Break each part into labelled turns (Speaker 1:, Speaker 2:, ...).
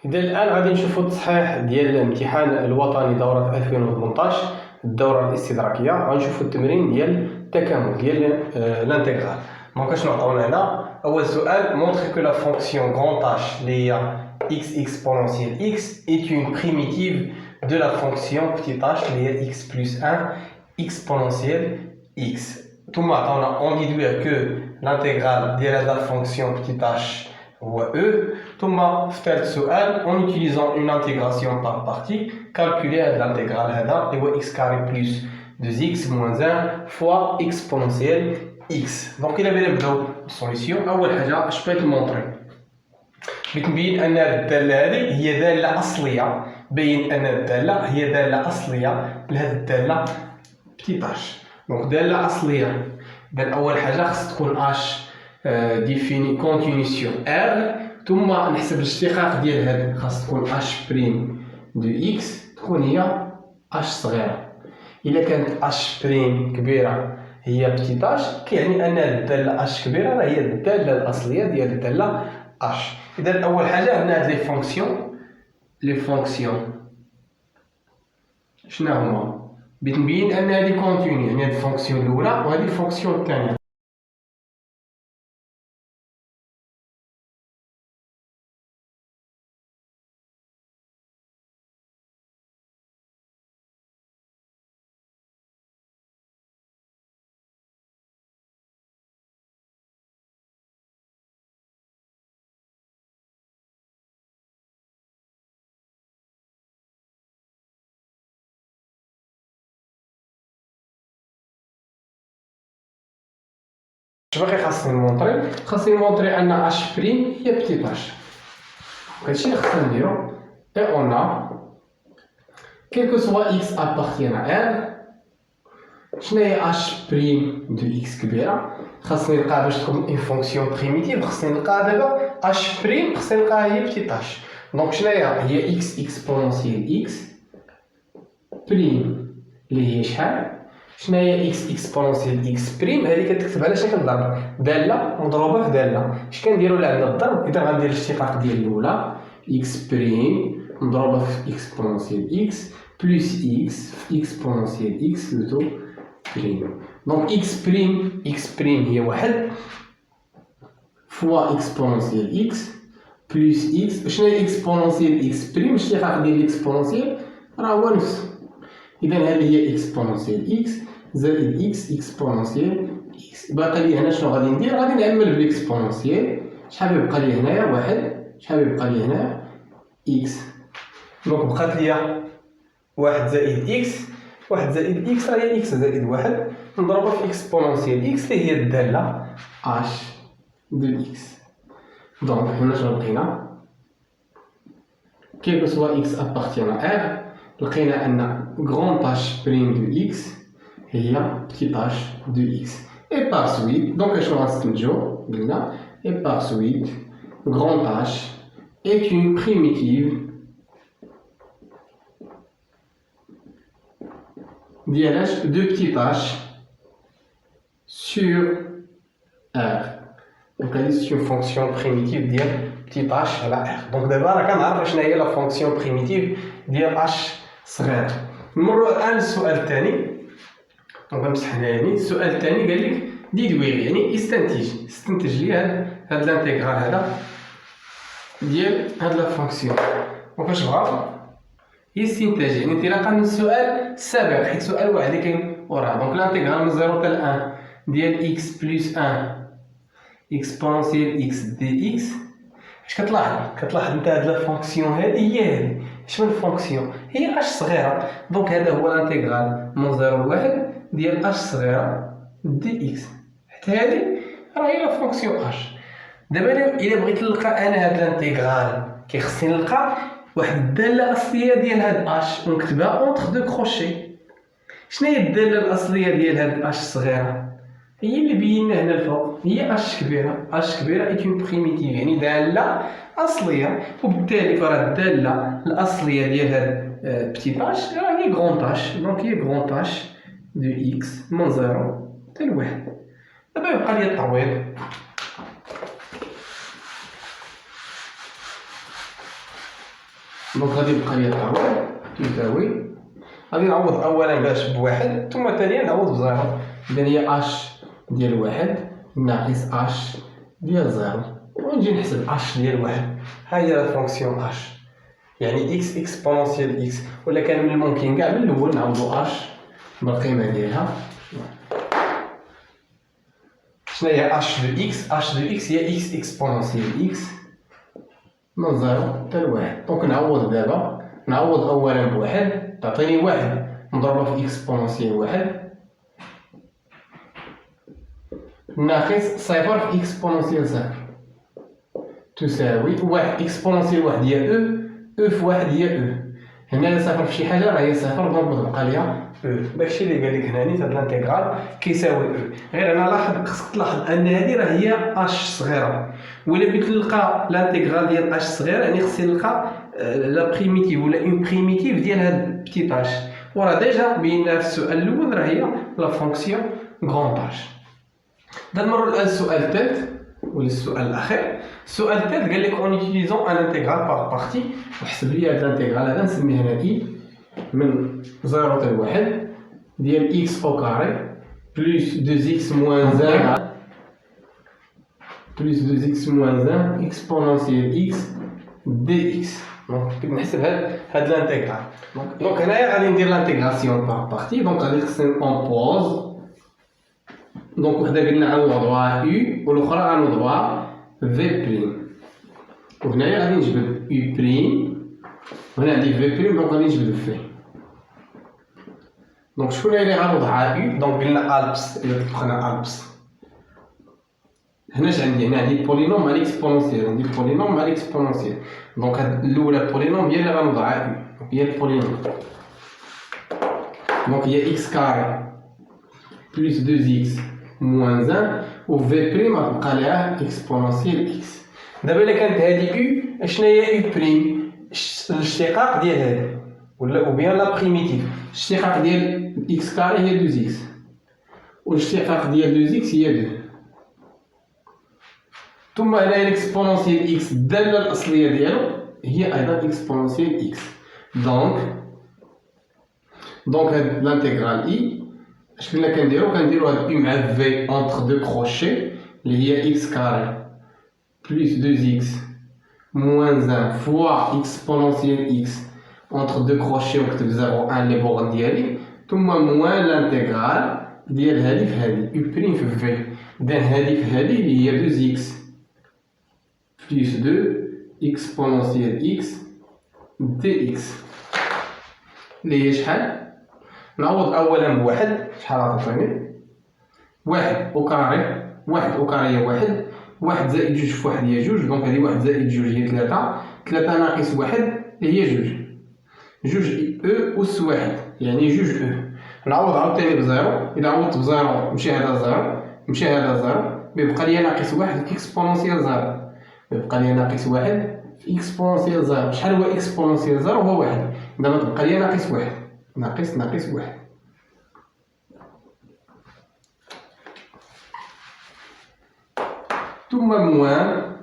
Speaker 1: إذا الآن غادي نشوفو التصحيح ديال الامتحان الوطني دورة 2018 الدورة الاستدراكية. غنشوفو التمرين ديال التكامل ديال لانتيغرال. دونك اشنو عطاونا هنا؟ أول سؤال montre que la fonction grand H اللي هي x exponentielle x est une primitive de la fonction petit h اللي هي x plus 1 exponentielle x. ثم عطاونا on déduit que l'intégrale ديال هاد la fonction petit h هو E. ثم في ثالث سؤال en utilisant une intégration par partie calculer l'intégrale هذا اللي هو x carré plus 2x moins 1 fois exponentielle x. دونك إلا بغينا نبداو بالسوليسيون، أول حاجة اش بغيت نمونطري؟ بغيت نبين أن الدالة هذه هي دالة أصلية، بين أن الدالة هي دالة أصلية لهاد الدالة بتيت اش. دونك دالة أصلية، إذا أول حاجة خص تكون اش ديفيني كونتيني سور ار. ثم نحسب الاشتقاق ديال هاد، خاص تكون اش بريم دو اكس تكون هي اش صغيرة. إلا كانت اش بريم كبيرة هي بتيت اش، كيعني أن الدالة اش كبيرة راه هي الدالة الأصلية ديال الدالة اش. إذا أول حاجة عندنا هاد لي فونكسيون شنو هما؟ بغيت نبين أن هادي كونتيني، يعني هاد الفونكسيون الأولى وهادي الفونكسيون الثانية. اش باقي خاصني نمونطري؟ خاصني نمونطري ان اش بريم هي بتيت اش. هادشي اللي خاصنا نديرو. اي اون ا كيل كو سوا اكس ابارتيان ا ار. شنو هي اش بريم دو اكس كبيره؟ خاصني نلقى باش تكون اون فونكسيون بريميتيف، خاصني نلقى دابا اش بريم خاصني نلقاها هي بتيت اش. دونك شنو هي اكس اكسبونونسيال اكس بريم اللي هي شحال؟ شنو هي اكس اكسبونونسيال اكس بريم؟ هذه كتكتب على شكل ضرب، داله مضروبه في داله. اش كنديروا لعندنا الضرب؟ اذا غندير الاشتقاق ديال الاولى اكس بريم مضروبه في اكسبونونسيال اكس بلس اكس في اكسبونونسيال اكس لوتو بريم. دونك اكس بريم هي واحد فوا اكسبونونسيال اكس بلس اكس. شنو هي اكسبونونسيال اكس بريم؟ الاشتقاق ديال الاكسبونونسيال راه هو نفسه. إذا هذه هي اكسبونونسيال اكس زائد اكس اكسبونونسيال اكس. باقي لي هنا شنو غادي ندير؟ غادي نعمل بالاكسبونونسيال. شحال يبقى لي هنايا؟ واحد. شحال يبقى لي هنايا؟ اكس. دونك بقات لي واحد زائد اكس. واحد زائد اكس راه هي اكس زائد واحد نضربها في اكسبونونسيال اكس اللي هي الدالة اش دو اكس. دونك هنا شنو لقينا؟ كيل كو سوا اكس ابارتيان ا لقينا ان غران اش بريم دو اكس هي بتيت اش دو اكس. اي بار سويت دونك اشنو غنستنتجو؟ قلنا اي بار سويت غران اش est une primitive ديال اش دو بتيت اش sur R. دونك هادي سي اون فونكسيون بريميتيف ديال بتيت اش على R. دونك دابا راه كنعرف شنو هي لا فونكسيون بريميتيف ديال اش صغير. نمروا الان للسؤال الثاني. دونك غنمسح هنا يعني السؤال الثاني قال لك ديدوير يعني استنتج لي هاد الانتيغرال هذا ديال هاد لا فونكسيون. دونك اش بغا يستنتج يعني انطلاقا من السؤال السابق، حيت سؤال واحد اللي كاين وراه. دونك الانتيغرال من 0 حتى ل 1 ديال اكس بلس 1 اكسبونونسيال اكس دي اكس. اش كتلاحظ انت هاد لا فونكسيون هادي هي هادي. اش من فونكسيون؟ هي اش صغيره. دونك هذا هو الانتيغرال من 0 ل 1 ديال اش صغيره دي اكس، حتى هادي راه هي لا فونكسيون اش. دابا الا بغيت نلقى انا هاد الانتيغرال كيخصني نلقى واحد الداله اصليه ديال هاد اش ونكتبها اونتر دو كروشي. شنو هي الداله الاصليه ديال هاد اش الصغيره؟ هي اللي بينا هنا الفوق، هي اش كبيره. اش كبيره اي اون بريميتيف يعني داله اصليه، وبالتالي فراه الداله الاصليه ديال هاد بتيت اش راه هي غران اش. دونك هي غران اش دو اكس من 0 حتى ل 1. دابا يبقى لي التعويض. دونك غادي يبقى لي تعويض تساوي، غادي نعوض اولا باش بواحد ثم ثانيا نعوض بزيرو. اذا هي اش ديال واحد ناقص اش ديال زيرو، ونجي نحسب اش ديال واحد. ها هي لا فونكسيون اش، يعني اكس اكسبونونسيال اكس، ولا كان من الممكن كاع من الاول نعوضو اش بالقيمه ديالها. شنو هي اش دو اكس؟ اش دو اكس هي اكس اكسبونونسيال اكس من زيرو حتى لواحد. دونك نعوض دابا، نعوض اولا بواحد تعطيني واحد نضربها في اكسبونونسيال واحد ناقص صفر في اكسبونونسيال صفر تساوي واحد. اكسبونونسيال واحد هي او في واحد هي او. هنا صفر في شي حاجه راه هي صفر، دونك تبقى ليا او. داكشي اللي قال لك هنا نيت هاد الانتيغرال كيساوي او. غير انا لاحظ، خصك تلاحظ ان هذه راه هي اش صغيره، ولا بغيت نلقى الانتيغرال ديال اش صغيره يعني خصني نلقى لا بريميتيف ولا اون بريميتيف ديال هاد بتيت اش، وراه ديجا بينا في السؤال الاول راه هي لا فونكسيون غروند اش. نمروا الان السؤال الثالث ولا السؤال الاخير. السؤال الثالث قال لك اون يوتيليزون ان انتيغرال بار بارتي، وحسب لي هذا الانتيغرال هذا نسميه هنا اي من 0 حتى 1 ديال اكس او كاري بلس 2 اكس موان 1 بلس 2 اكس موان 1 اكسبونونسيال اكس دي اكس. دونك كيف نحسب هاد الانتيغرال. دونك هنايا غادي ندير لانتيغراسيون بار بارتي. دونك غادي خصني اون بوز. دونك وحده قلنا غنوضوها يو والاخرى غنوضوها في بريم، وهنايا غادي نجبد يو بريم وهنا عندي في بريم، دونك غادي نجبد في. دونك شكون هي اللي غنوضعها يو؟ دونك قلنا البس، الا طبقنا البس هنا اش عندي؟ هنا عندي بولينوم مع الاكسبونونسيال، عندي بولينوم مع الاكسبونونسيال. دونك هاد الاولى بولينوم هي اللي غنوضعها يو، هي البولينوم. دونك هي اكس كاري بلس 2 اكس موان 1 و في بريم غتبقى ليها اكسبونونسيال اكس. دابا الا كانت هادي يو، اشنا هي يو بريم؟ الاشتقاق ديال هادي ولا او بيان لا بريميتيف. الاشتقاق ديال اكس كاري هي 2 اكس، والاشتقاق ديال 2 اكس هي 2. ثم هنايا الاكسبونونسيال اكس الداله الاصليه ديالو هي ايضا اكسبونونسيال اكس. دونك هاد لانتيغرال اي اش كنا كنديرو؟ كنديرو هاد يو مع في اونتر دو كروشي اللي هي اكس كاري بلس 2 اكس موان 1 فوا اكسبونونسيال اكس اونتر دو كروشي ونكتب 0 1 لي بورن ديالي، ثم موان لانتيغرال ديال هادي في هادي يو بريم في في. اذا هادي في هادي اللي هي 2 اكس بلس 2 اكسبونونسيال اكس دي اكس اللي هي شحال؟ نعوض اولا بواحد، شحال غتعطيني؟ واحد او كاري، واحد او كاري هي واحد، واحد زائد جوج في واحد هي جوج، دونك هادي واحد زائد جوج هي ثلاثة، ثلاثة ناقص واحد هي جوج، جوج او أس واحد يعني جوج او. نعوض عاوتاني بزيرو، إذا عوضت بزيرو مشي هذا زيرو مشي هذا زيرو، بيبقى ليا ناقص واحد في اكسبونونسيال زيرو، بيبقى ليا ناقص واحد في اكسبونونسيال زيرو. شحال هو اكسبونونسيال زيرو؟ هو واحد، دابا تبقى ليا ناقص واحد، ناقص واحد. ثم موان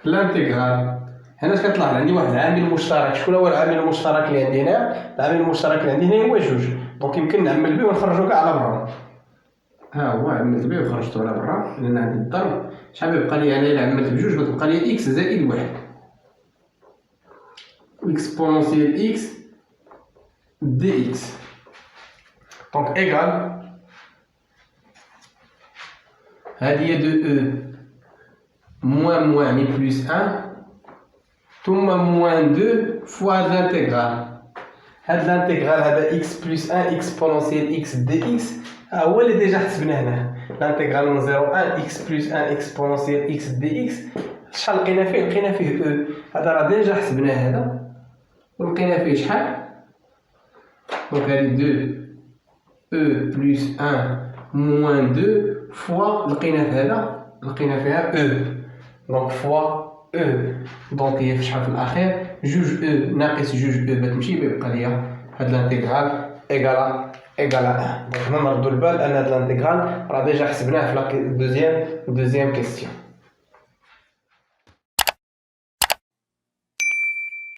Speaker 1: الانتيغرال. هنا اش كتلاحظ؟ عندي واحد العامل مشترك. شكون هو العامل المشترك اللي عندي هنا؟ العامل المشترك اللي عندي هنا هو جوج، دونك يمكن نعمل به ونخرجو كاع على برا. ها هو عملت به وخرجتو على برا لان عندي الضرب. شحال بيبقى لي انا الا عملت بجوج؟ بتبقى لي اكس زائد واحد اكسبونونسيال اكس دي اكس. دونك ايكال هذه هي دو او موان موان مي بلس 1 ثم موان 2 فوا هاد الانتيغرال. هاد الانتيغرال هذا اكس بلس 1 اكسبونونسيال اكس دي اكس هو اللي ديجا حسبناه هنا. الانتيغرال من 0 1 اكس بلس 1 اكسبونونسيال اكس دي اكس شحال لقينا فيه؟ لقينا فيه او. هذا راه ديجا حسبناه هذا ولقينا فيه شحال؟ دونك هادي 2 او بلس 1 موان 2 فوا لقينا في هذا لقينا فيها او، دونك فوا او. دونك هي شحال في الاخير؟ جوج او ناقص جوج او بتمشي بيبقى ليا هاد الانتيغرال ايكالا 1. دونك نردو البال ان هاد الانتيغرال راه ديجا حسبناه في لا دوزيام كيستيون.